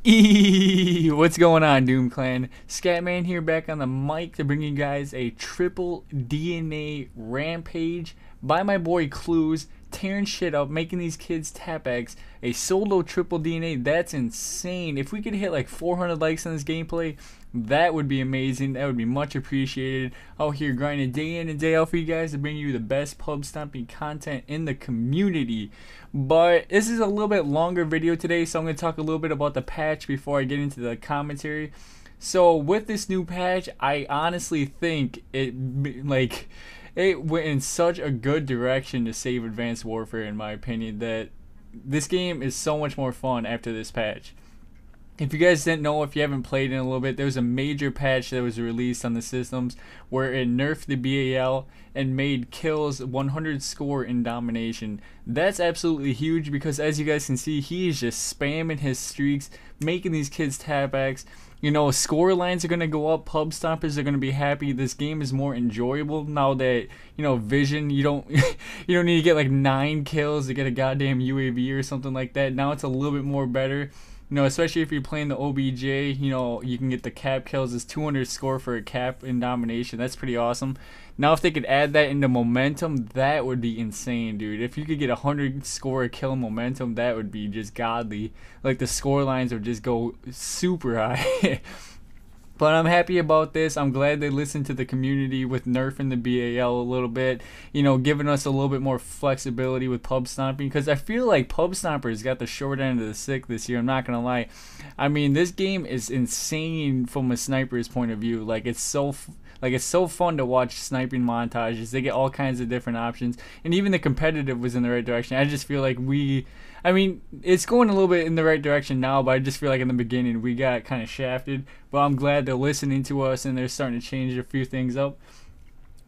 What's going on, Doom Clan? Scatman here, back on the mic to bring you guys a triple DNA rampage by my boy Clues, tearing shit up, making these kids tap X. A solo triple DNA, that's insane. If we could hit like 400 likes on this gameplay, that would be amazing. That would be much appreciated. Out here grinding day in and day out for you guys to bring you the best pub stomping content in the community. But this is a little bit longer video today, so I'm going to talk a little bit about the patch before I get into the commentary. So with this new patch, I honestly think it went in such a good direction to save Advanced Warfare, in my opinion, that this game is so much more fun after this patch. If you guys didn't know, if you haven't played in a little bit, there was a major patch that was released on the systems where it nerfed the BAL and made kills 100 score in domination. That's absolutely huge because, as you guys can see, he is just spamming his streaks, making these kids tap X. You know, score lines are going to go up, pub stompers are going to be happy. This game is more enjoyable now that, you know, vision, you don't you don't need to get like 9 kills to get a goddamn UAV or something like that. Now it's a little bit more better. You know, especially if you're playing the OBJ, you know, you can get the cap kills. It's 200 score for a cap in domination. That's pretty awesome. Now, if they could add that into momentum, that would be insane, dude. If you could get 100 score a kill momentum, that would be just godly. Like, the score lines would just go super high. But I'm happy about this. I'm glad they listened to the community with nerfing the BAL a little bit. You know, giving us a little bit more flexibility with pub stomping. Because I feel like pub stompers got the short end of the stick this year. I'm not going to lie. I mean, this game is insane from a sniper's point of view. Like, it's so fun to watch sniping montages. They get all kinds of different options. And even the competitive was in the right direction. I just feel like I mean, it's going a little bit in the right direction now, but I just feel like in the beginning we got kind of shafted. But I'm glad they're listening to us and they're starting to change a few things up.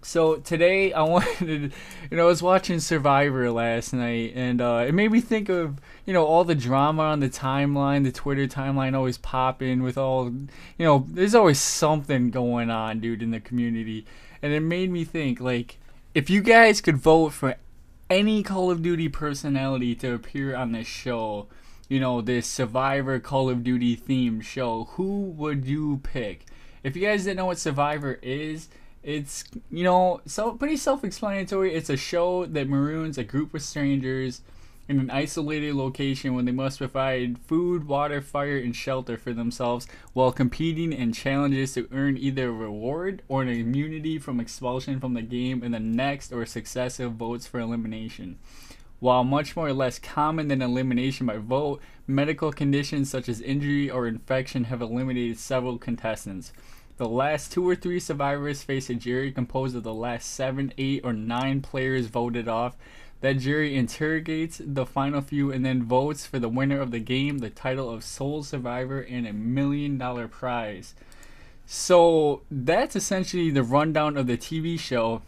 So today I wanted, you know, I was watching Survivor last night, and it made me think of, you know, all the drama on the timeline, the Twitter timeline always popping with all, you know, there's always something going on, dude, in the community. And it made me think, like, if you guys could vote for any Call of Duty personality to appear on this show, you know, this Survivor Call of Duty themed show, who would you pick? If you guys didn't know what Survivor is, it's, you know, pretty self-explanatory. It's a show that maroons a group of strangers in an isolated location when they must provide food, water, fire, and shelter for themselves while competing in challenges to earn either a reward or an immunity from expulsion from the game in the next or successive votes for elimination. While much more or less common than elimination by vote, medical conditions such as injury or infection have eliminated several contestants. The last 2 or 3 survivors face a jury composed of the last 7, 8, or 9 players voted off. That jury interrogates the final few and then votes for the winner of the game, the title of sole survivor, and $1 million prize. So that's essentially the rundown of the TV show.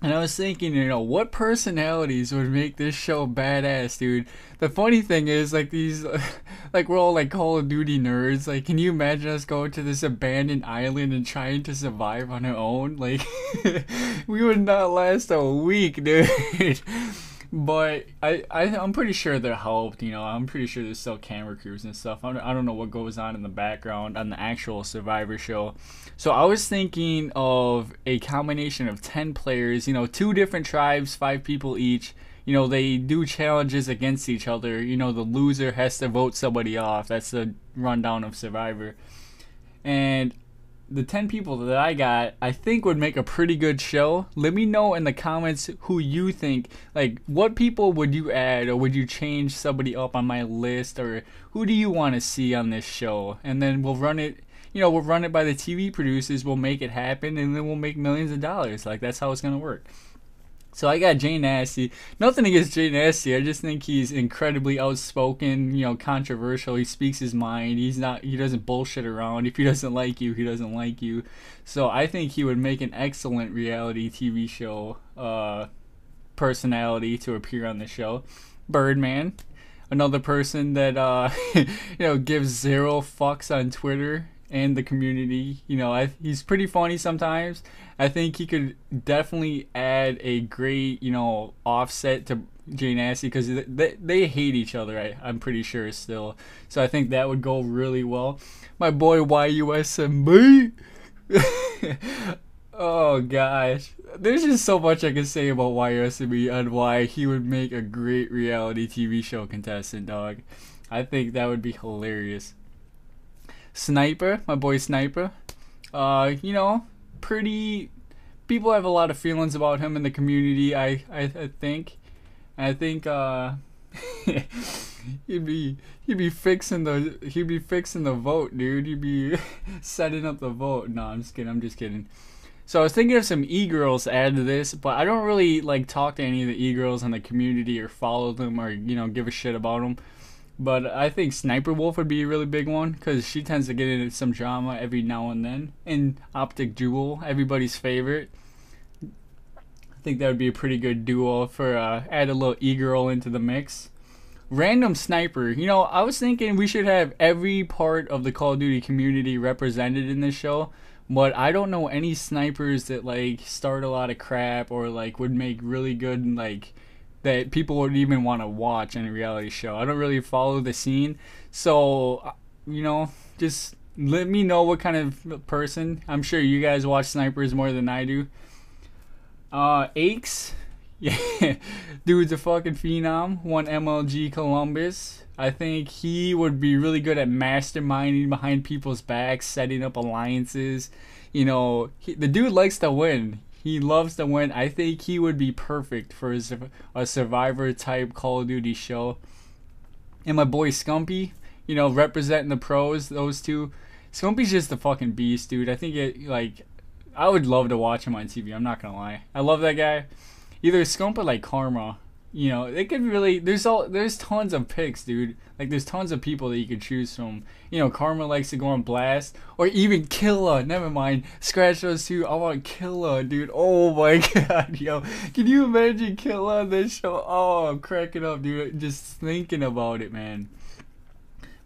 And I was thinking, you know, what personalities would make this show badass, dude? The funny thing is, like, these, like, we're all, like, Call of Duty nerds. Like, can you imagine us going to this abandoned island and trying to survive on our own? Like, we would not last a week, dude. But I'm pretty sure they're helped, you know. I'm pretty sure there's still camera crews and stuff. I don't know what goes on in the background on the actual Survivor show. So I was thinking of a combination of 10 players, you know, 2 different tribes, 5 people each. You know, they do challenges against each other. You know, the loser has to vote somebody off. That's the rundown of Survivor. And the 10 people that I got, I think would make a pretty good show. Let me know in the comments who you think, like, what people would you add, or would you change somebody up on my list, or who do you want to see on this show? And then we'll run it, you know, we'll run it by the TV producers, we'll make it happen, and then we'll make millions of dollars. Like, that's how it's going to work. So I got Jay Nasty. Nothing against Jay Nasty. I just think he's incredibly outspoken, you know, controversial. He speaks his mind. He doesn't bullshit around. If he doesn't like you, he doesn't like you. So I think he would make an excellent reality TV show personality to appear on the show. Birdman, another person that you know, gives 0 fucks on Twitter and the community. You know, he's pretty funny sometimes. I think he could definitely add a great, you know, offset to Jay Nasty, because they hate each other. I'm pretty sure still. So I think that would go really well. My boy YUSMB. Oh gosh, there's just so much I can say about YUSMB and why he would make a great reality TV show contestant, dog. I think that would be hilarious. Sniper, my boy Sniper. You know, pretty. People have a lot of feelings about him in the community. I think. he'd be fixing the vote, dude. He'd be setting up the vote. No, I'm just kidding. So I was thinking of some e-girls to add to this, but I don't really like talk to any of the e-girls in the community or follow them or give a shit about them. But I think Sniper Wolf would be a really big one because she tends to get into some drama every now and then. And Optic Jewel, everybody's favorite. I think that would be a pretty good duo for add a little e-girl into the mix. Random Sniper. You know, I was thinking we should have every part of the Call of Duty community represented in this show. But I don't know any snipers that like start a lot of crap or like would make really good like that people would even want to watch in a reality show. I don't really follow the scene, so you know, just let me know what kind of person. I'm sure you guys watch snipers more than I do. Aches, yeah, dude's a fucking phenom. One MLG Columbus. I think he would be really good at masterminding behind people's backs, setting up alliances. You know, the dude likes to win. He loves to win. I think he would be perfect for a Survivor type Call of Duty show. And my boy Scumpy, you know, representing the pros, those two. Scumpy's just a fucking beast, dude. I think I would love to watch him on TV. I'm not gonna lie. I love that guy. Either Scump or like Karma. You know, it could really. There's tons of picks, dude. Like there's tons of people that you could choose from. You know, Karma likes to go on Blast, or even Killa. Never mind, scratch those two. I want Killa, dude. Oh my god, yo, can you imagine Killa on this show? Oh, I'm cracking up, dude. Just thinking about it, man.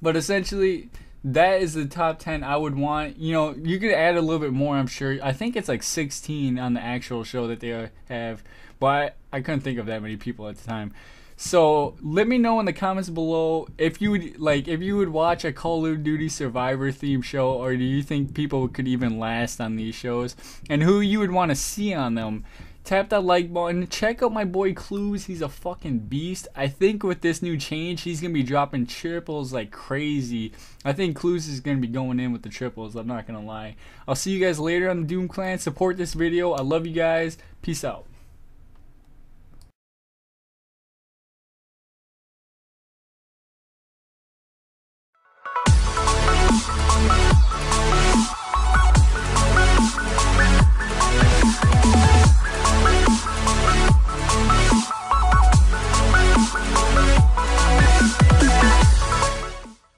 But essentially, that is the top 10 I would want. You know, you could add a little bit more. I'm sure. I think it's like 16 on the actual show that they have. But I couldn't think of that many people at the time. So let me know in the comments below if you would watch a Call of Duty Survivor themed show, or do you think people could even last on these shows, and who you would want to see on them. Tap that like button. Check out my boy Clues. He's a fucking beast. I think with this new change, he's gonna be dropping triples like crazy. I think Clues is gonna be going in with the triples. I'm not gonna lie. I'll see you guys later on the Doom Clan. Support this video. I love you guys. Peace out.